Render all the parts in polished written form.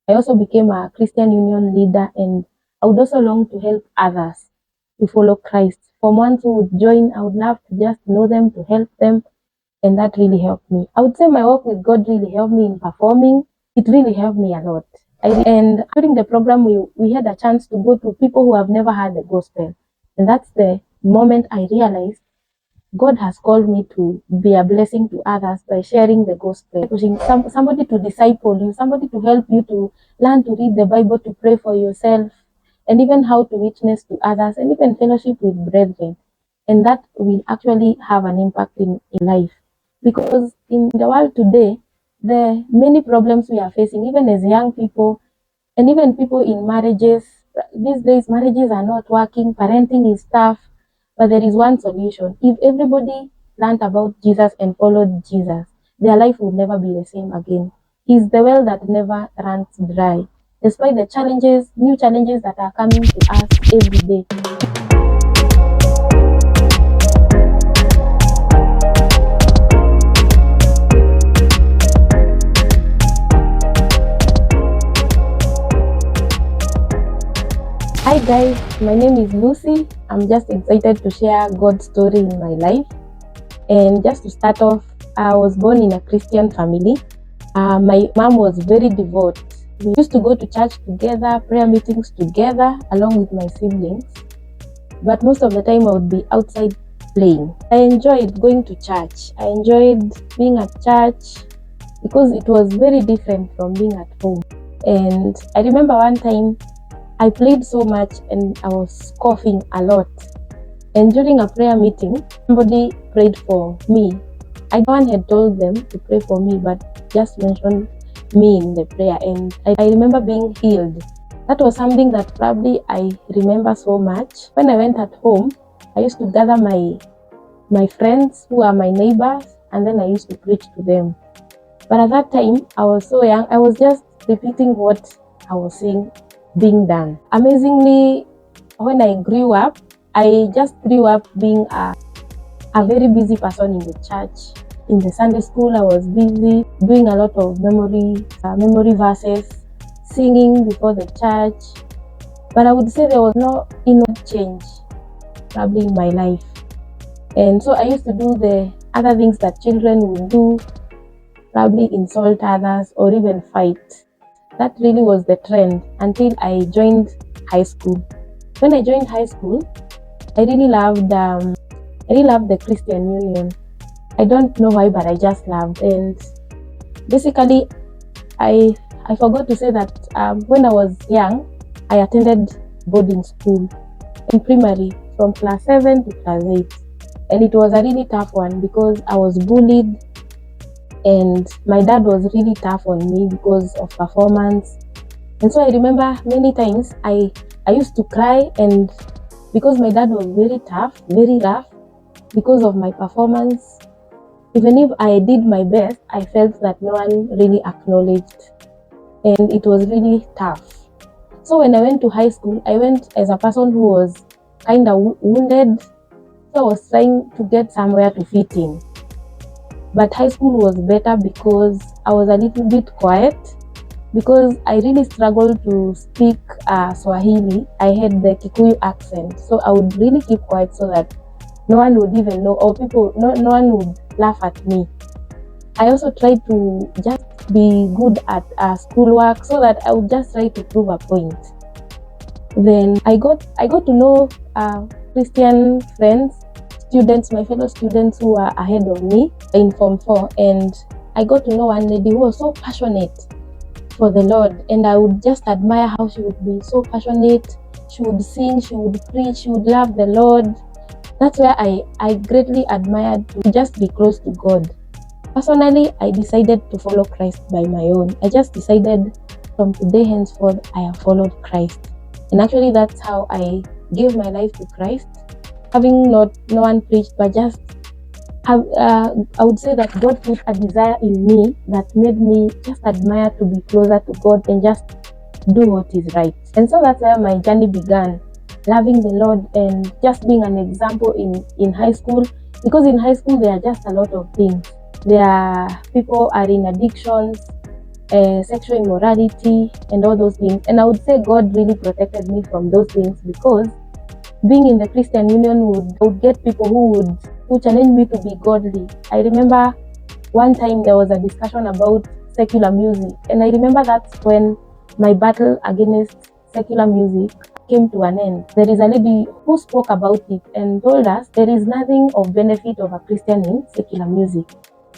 I also became a Christian Union leader, and I would also long to help others to follow Christ. From ones who would join, I would love to just know them, to help them, and that really helped me. I would say my work with God really helped me in performing. It really helped me a lot. And during the program, we had a chance to go to people who have never heard the gospel. And that's the moment I realized God has called me to be a blessing to others by sharing the gospel, pushing somebody to disciple you, somebody to help you to learn to read the Bible, to pray for yourself, and even how to witness to others, and even fellowship with brethren. And that will actually have an impact in life. Because in the world today, the many problems we are facing, even as young people, and even people in marriages, these days marriages are not working, parenting is tough, but there is one solution. If everybody learned about Jesus and followed Jesus, their life would never be the same again. He's the well that never runs dry, despite the challenges, new challenges that are coming to us every day. Hi guys, my name is Lucy. I'm just excited to share God's story in my life. And just to start off, I was born in a Christian family. My mom was very devout. We used to go to church together, prayer meetings together, along with my siblings. But most of the time I would be outside playing. I enjoyed going to church. I enjoyed being at church because it was very different from being at home. And I remember one time I played so much and I was coughing a lot. And during a prayer meeting, somebody prayed for me. No one had told them to pray for me, but just mentioned me in the prayer. And I remember being healed. That was something that probably I remember so much. When I went at home, I used to gather my friends who are my neighbors, and then I used to preach to them. But at that time, I was so young, I was just repeating what I was saying being done. Amazingly, when I grew up, I just grew up being a very busy person in the church. In the Sunday school, I was busy doing a lot of memory verses, singing before the church. But I would say there was no inner change probably in my life. And so I used to do the other things that children would do, probably insult others or even fight. That really was the trend until I joined high school. When I joined high school, I really loved the Christian Union. I don't know why, but I just loved. And basically, I forgot to say that when I was young, I attended boarding school in primary from class 7 to class 8. And it was a really tough one because I was bullied, and my dad was really tough on me because of performance. And so I remember many times I used to cry, and because my dad was very tough, very rough, because of my performance, even if I did my best, I felt that no one really acknowledged, and it was really tough. So when I went to high school, I went as a person who was kind of wounded, so I was trying to get somewhere to fit in. But high school was better because I was a little bit quiet, because I really struggled to speak Swahili. I had the Kikuyu accent, so I would really keep quiet so that no one would even know, or no one would laugh at me. I also tried to just be good at schoolwork so that I would just try to prove a point. Then I got to know Christian friends, students, my fellow students who were ahead of me in Form 4, and I got to know one lady who was so passionate for the Lord, and I would just admire how she would be so passionate. She would sing, she would preach, she would love the Lord. That's where I greatly admired to just be close to God. Personally, I decided to follow Christ by my own. I just decided from today henceforth I have followed Christ. And actually that's how I gave my life to Christ. Having no one preached, but just I would say that God put a desire in me that made me just admire to be closer to God and just do what is right. And so that's where my journey began, loving the Lord and just being an example in high school. Because in high school there are just a lot of things. People are in addictions, sexual immorality, and all those things. And I would say God really protected me from those things, because being in the Christian Union would get people who challenge me to be godly. I remember one time there was a discussion about secular music, and I remember that's when my battle against secular music came to an end. There is a lady who spoke about it and told us there is nothing of benefit of a Christian in secular music,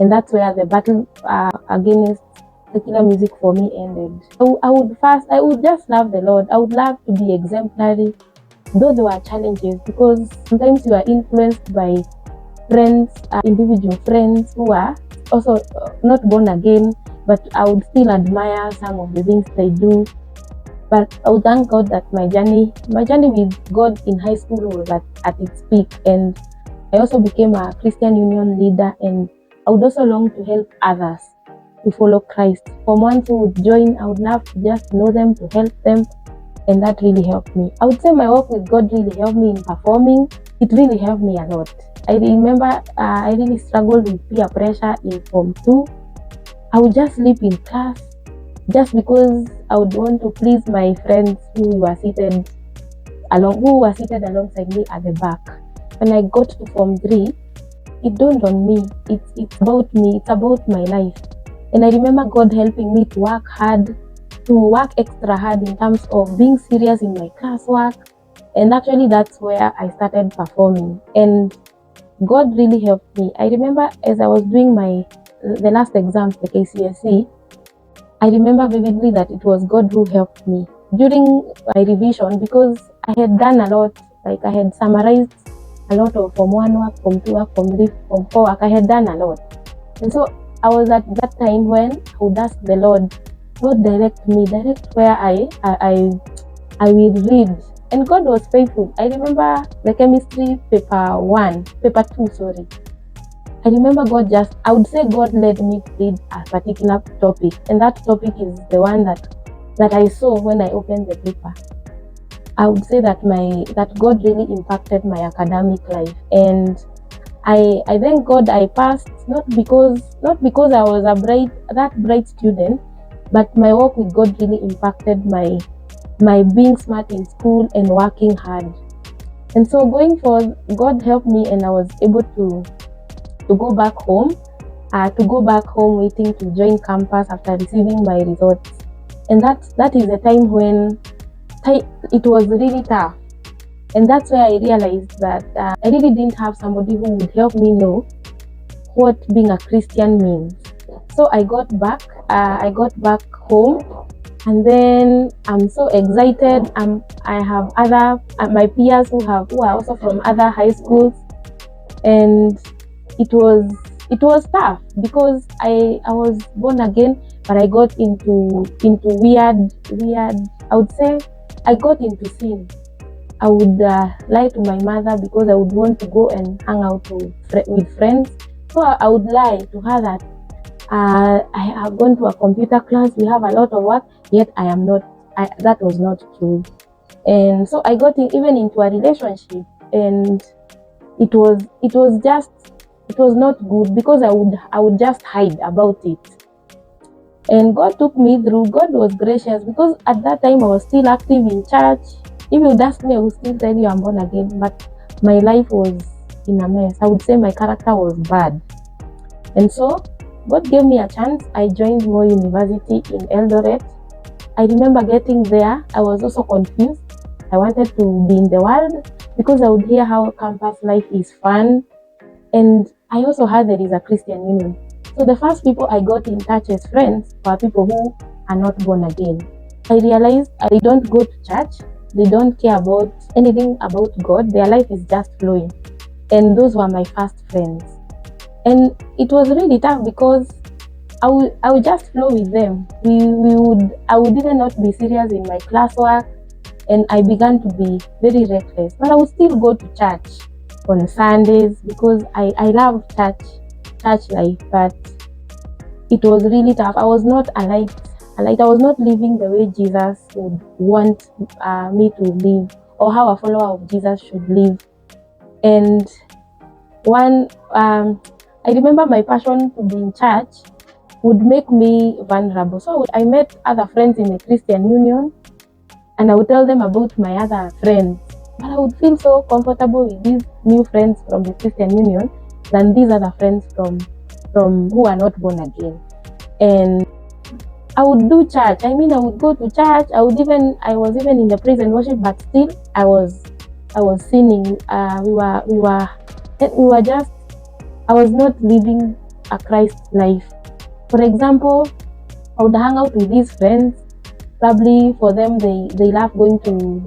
and that's where the battle against secular music for me ended. So I would just love the Lord. I would love to be exemplary. Those were challenges, because sometimes you are influenced by friends, individual friends who are also not born again, but I would still admire some of the things they do. But I would thank God that my journey with God in high school was at its peak, and I also became a Christian Union leader, and I would also long to help others to follow Christ. For ones who would join, I would love to just know them, to help them, and that really helped me. I would say my work with God really helped me in performing. It really helped me a lot. I remember I really struggled with peer pressure in Form 2. I would just sleep in class just because I would want to please my friends who were seated alongside me at the back. When I got to Form 3, it dawned on me, it's about me, it's about my life. And I remember God helping me to work extra hard in terms of being serious in my classwork. And actually that's where I started performing. And God really helped me. I remember as I was doing the last exams, the KCSE, I remember vividly that it was God who helped me during my revision, because I had done a lot. Like, I had summarized a lot of Form 1 work, Form 2 work, Form 3, Form 4 work. I had done a lot. And so I was at that time when I would ask the Lord direct where I will read. And God was faithful. I remember the chemistry paper 2, sorry. I remember I would say God led me to read a particular topic, and that topic is the one that I saw when I opened the paper. I would say that God really impacted my academic life, and I thank God I passed, not because I was that bright student, but my work with God really impacted my being smart in school and working hard. And so going forward, God helped me, and I was able to go back home, waiting to join campus after receiving my results. And that is the time when it was really tough. And that's where I realized that I really didn't have somebody who would help me know what being a Christian means. So I got back home, and then I'm so excited. I have other my peers who are also from other high schools, and it was tough because I was born again, but I got into weird. I would say I got into sin. I would lie to my mother because I would want to go and hang out with friends. So I would lie to her that I have gone to a computer class. We have a lot of work, yet I am not. That was not true. And so I got even into a relationship, and it was not good because I would just hide about it. And God took me through. God was gracious because at that time I was still active in church. If you'd ask me, I would still tell you I'm born again, but my life was in a mess. I would say my character was bad. And so God gave me a chance. I joined Moi University in Eldoret. I remember getting there, I was also confused. I wanted to be in the world because I would hear how campus life is fun. And I also heard there is a Christian Union. So the first people I got in touch as friends were people who are not born again. I realized they don't go to church. They don't care about anything about God. Their life is just flowing. And those were my first friends. And it was really tough because I would just flow with them. I would even not be serious in my classwork, and I began to be very reckless. But I would still go to church on Sundays because I love church life. But it was really tough. I was not I was not living the way Jesus would want me to live, or how a follower of Jesus should live. And I remember my passion to be in church would make me vulnerable. So I met other friends in the Christian Union, and I would tell them about my other friends. But I would feel so comfortable with these new friends from the Christian Union than these other friends from who are not born again. And I would do church. I would go to church. I was even in the praise and worship, but still I was sinning. We were just, I was not living a Christ life. For example, I would hang out with these friends. Probably for them, they love going to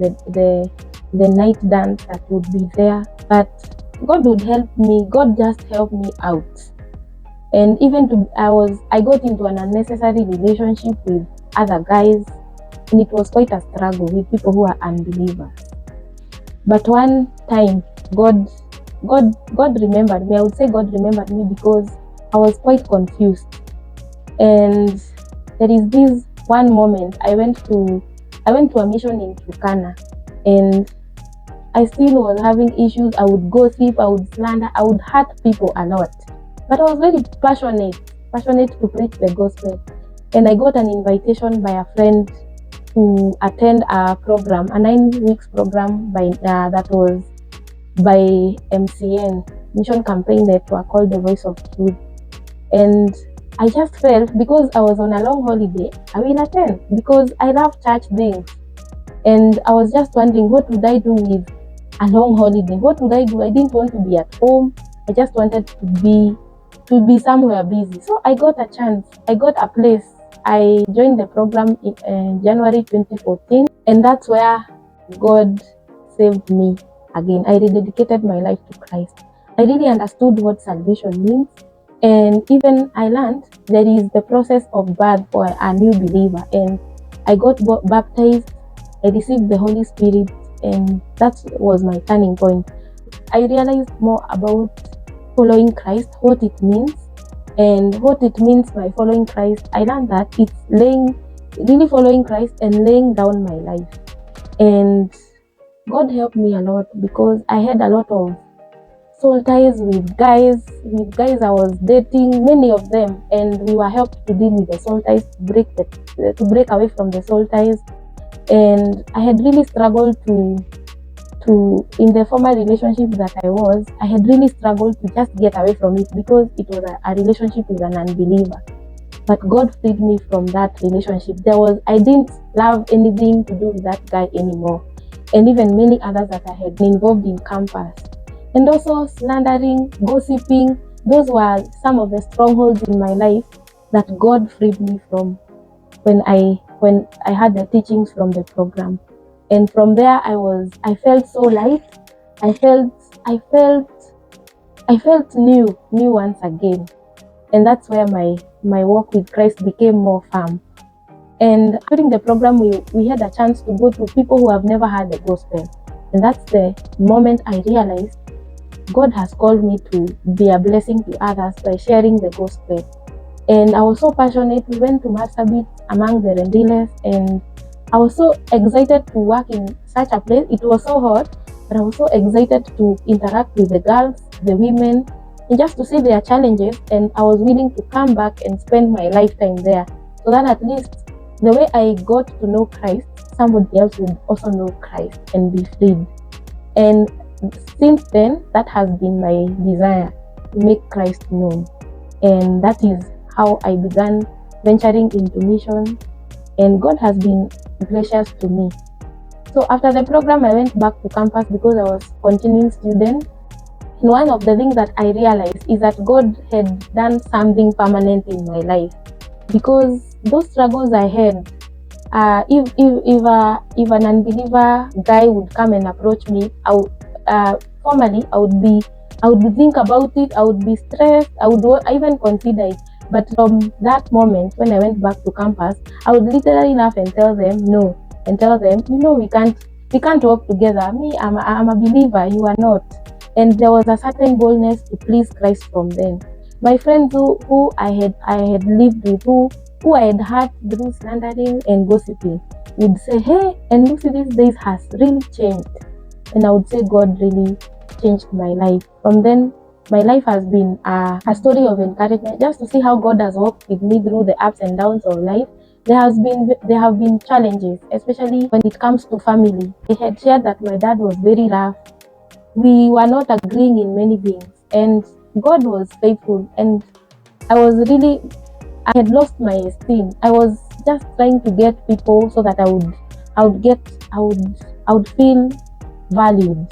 the night dance that would be there. But God would help me. God just helped me out. And I got into an unnecessary relationship with other guys, and it was quite a struggle with people who are unbelievers. But one time, God remembered me. I would say God remembered me because I was quite confused. And there is this one moment I went to a mission in Turkana, and I still was having issues. I would gossip, I would slander, I would hurt people a lot. But I was very passionate to preach the gospel. And I got an invitation by a friend to attend a program, a 9 weeks program that was by MCN, Mission Campaign Network, called The Voice of Truth. And I just felt, because I was on a long holiday, I will attend because I love church things. And I was just wondering, what would I do with a long holiday? What would I do? I didn't want to be at home. I just wanted to be somewhere busy. So I got a chance. I got a place. I joined the program in January 2014, and that's where God saved me again. I rededicated my life to Christ. I really understood what salvation means, and even I learned there is the process of birth for a new believer, and I got baptized. I received the Holy Spirit, and that was my turning point. I realized more about following Christ, what it means, and what it means by following Christ. I learned that it's really following Christ and laying down my life. And God helped me a lot because I had a lot of soul ties with guys I was dating, many of them, and we were helped to deal with the soul ties, to break away from the soul ties. And I had really struggled to in the former relationship that I had really struggled to just get away from it because it was a relationship with an unbeliever. But God freed me from that relationship. I didn't love anything to do with that guy anymore. And even many others that I had been involved in campus. And also slandering, gossiping, those were some of the strongholds in my life that God freed me from when I had the teachings from the program. And from there I felt so light. I felt new once again. And that's where my walk with Christ became more firm. And during the program, we had a chance to go to people who have never heard the gospel. And that's the moment I realized God has called me to be a blessing to others by sharing the gospel. And I was so passionate. We went to Marsabit among the Rendiles, and I was so excited to work in such a place. It was so hot, but I was so excited to interact with the girls, the women, and just to see their challenges. And I was willing to come back and spend my lifetime there, so that at least the way I got to know Christ, somebody else would also know Christ and be freed. And since then, that has been my desire, to make Christ known. And that is how I began venturing into mission, and God has been gracious to me. So after the program, I went back to campus because I was continuing student. And one of the things that I realized is that God had done something permanent in my life, because those struggles I had, if an unbeliever guy would come and approach me, formally I would think about it. I would be stressed. I would even consider it. But from that moment, when I went back to campus, I would literally laugh and tell them no, and tell them, we can't work together. Me, I'm a believer. You are not. And there was a certain boldness to please Christ from them. My friends who I had lived with, who I had hurt through slandering and gossiping, would say, "Hey, and Lucy these days has really changed." And I would say, God really changed my life. From then, My life has been a story of encouragement, just to see how God has walked with me through the ups and downs of life. There have been challenges, especially when it comes to family. I had shared that my dad was very rough. We were not agreeing in many things, and God was faithful. And I was really, I had lost my esteem. I was just trying to get people so that I would get, I would feel valued.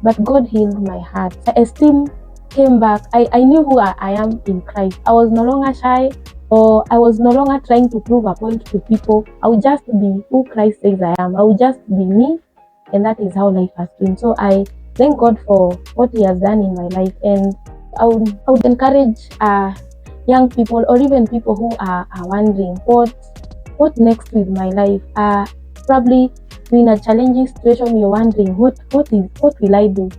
But God healed my heart. My esteem came back. I knew who I am in Christ. I was no longer shy, or I was no longer trying to prove a point to people. I would just be who Christ says I am. I would just be me, and that is how life has been. So I thank God for what He has done in my life, and I would encourage young people, or even people who are wondering what next with my life. Probably in a challenging situation, you're wondering what will I do?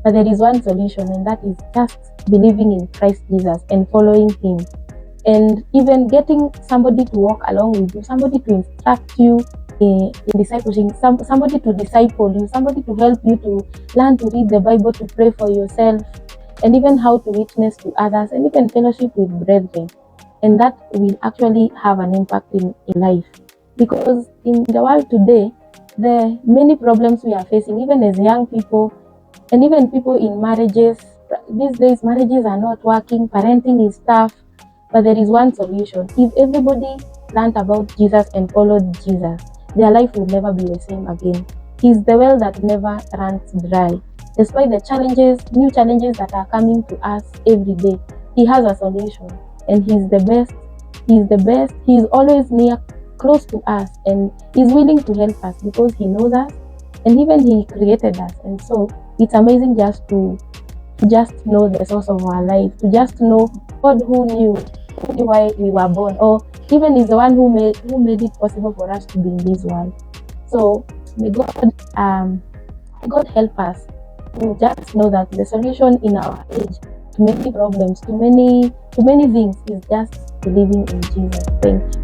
But there is one solution, and that is just believing in Christ Jesus and following Him, and even getting somebody to walk along with you, somebody to instruct you in discipleship, somebody to disciple you, somebody to help you to learn to read the Bible, to pray for yourself, and even how to witness to others, and even fellowship with brethren. And that will actually have an impact in life. Because in the world today, the many problems we are facing, even as young people, and even people in marriages, these days marriages are not working, parenting is tough, but there is one solution. If everybody learned about Jesus and followed Jesus, their life will never be the same again. He's the well that never runs dry. Despite the challenges, new challenges that are coming to us every day, He has a solution, and He's the best. He's the best. He's always near, close to us, and He's willing to help us because He knows us, and even He created us. And so it's amazing just to just know the source of our life, to just know God who knew why we were born, or even is the one who made it possible for us to be in this world. So may God help us to just know that the solution in our age to many problems, to many things, is just believing in Jesus. Thank you.